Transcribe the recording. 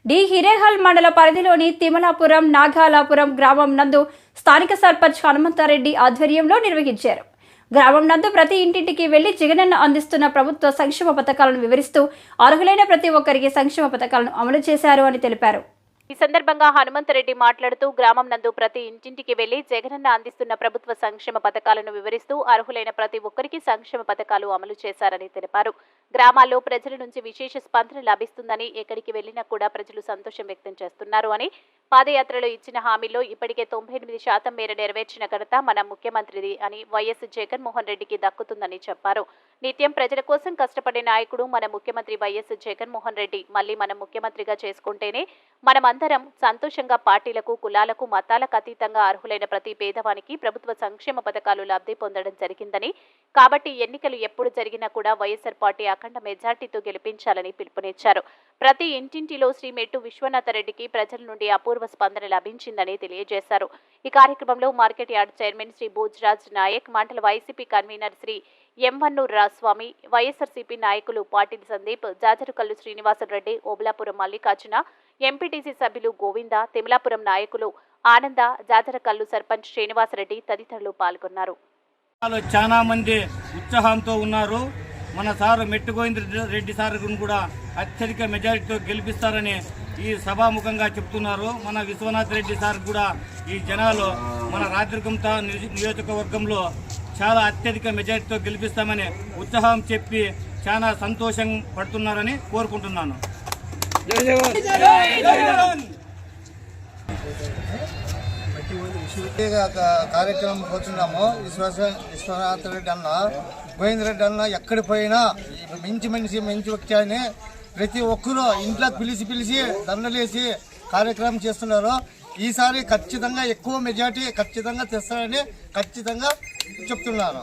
D Hirehal మండల పరిధిలోని తిమలాపురం నాగాలాపురం గ్రామం నందు స్థానిక సర్పంచ్ హనుమంతారెడ్డి ఆధ్వర్యంలో నిర్వహించారు. గ్రామం నందు ప్రతి ఇంటింటికి వెళ్లి జగనన్న అందిస్తున్న ప్రభుత్వ సంక్షేమ పథకాలను వివరిస్తూ అర్హులైన ప్రతి ఒక్కరికి సంక్షేమ పథకాలను అమలు చేశారు అని తెలిపారు. ఈ సందర్భంగా హనుమంతరెడ్డి మాట్లాడుతూ గ్రామం నందు ప్రతి ఇంటింటికి వెళ్లి జగనన్న అందిస్తున్న ప్రభుత్వ సంక్షేమ పథకాలను వివరిస్తూ అర్హులైన ప్రతి ఒక్కరికి సంక్షేమ పథకాలు అమలు చేశారని తెలిపారు. గ్రామాల్లో ప్రజల నుంచి విశేష స్పందన లభిస్తుందని, ఎక్కడికి వెళ్లినా కూడా ప్రజలు సంతోషం వ్యక్తం చేస్తున్నారు అని, పాదయాత్రలో ఇచ్చిన హామీలో ఇప్పటికే 98% మేర నెరవేర్చిన ఘనత మన ముఖ్యమంత్రిది అని వైఎస్ జగన్మోహన్ రెడ్డికి దక్కుతుందని చెప్పారు. నిత్యం ప్రజల కోసం కష్టపడే నాయకుడు మన ముఖ్యమంత్రి వైఎస్ జగన్మోహన్ రెడ్డి. మళ్లీ మనం ముఖ్యమంత్రిగా చేసుకుంటేనే మనమందరం సంతోషంగా పార్టీలకు, కులాలకు, మతాలకు అతీతంగా అర్హులైన ప్రతి పేదవానికి ప్రభుత్వ సంక్షేమ పథకాలు లబ్ధి పొందడం జరిగిందని, కాబట్టి ఎన్నికలు ఎప్పుడు జరిగినా కూడా వైఎస్ఆర్ పార్టీ అఖండ మెజార్టీతో గెలిపించాలని పిలుపునిచ్చారు. ప్రతి ఇంటింటిలో శ్రీ మెట్టు విశ్వనాథరెడ్డికి ప్రజల నుండి అపూర్వ స్పందన లభించిందని తెలియజేశారు. ఈ కార్యక్రమంలో market yard chairman Shri Bhojraj Naik, మండల వైసీపీ కన్వీనర్ శ్రీ ఎంవన్నూర్ రాస్వామి, వైఎస్ఆర్సీపీ నాయకులు పాటిల్ సందీప్, జాజరుకల్లు శ్రీనివాసరెడ్డి, ఓబులాపురం మల్లికార్జున, ఎంపీటీసీ సభ్యులు గోవింద, తిమలాపురం నాయకులు ఆనంద, జాజరకల్లు సర్పంచ్ శ్రీనివాసరెడ్డి తదితరులు పాల్గొన్నారు. చాలా మంది ఉత్సాహంతో ఉన్నారు. మన సారు మెట్టు గోవింద రెడ్డి సార్ కూడా అత్యధిక మెజారిటీతో గెలిపిస్తారని ఈ సభాముఖంగా చెప్తున్నారు. మన విశ్వనాథ్ రెడ్డి సార్ కూడా ఈ జనాలు మన రాత్రికంత నియోజకవర్గంలో చాలా అత్యధిక మెజారిటీతో గెలిపిస్తామని ఉత్సాహం చెప్పి చాలా సంతోషం పడుతున్నారని కోరుకుంటున్నాను. కార్యక్రమం పోతున్నాము. విశ్వనాథ్ రెడ్డి అన్న, గోవిందరెడ్డి అన్న ఎక్కడి పోయినా మంచి వ్యక్తి అని ప్రతి ఒక్కరూ ఇంట్లో పిలిచి దండలేసి కార్యక్రమం చేస్తున్నారు. ఈసారి ఖచ్చితంగా ఎక్కువ మెజార్టీ ఖచ్చితంగా తెస్తారని ఖచ్చితంగా చెప్తున్నాను.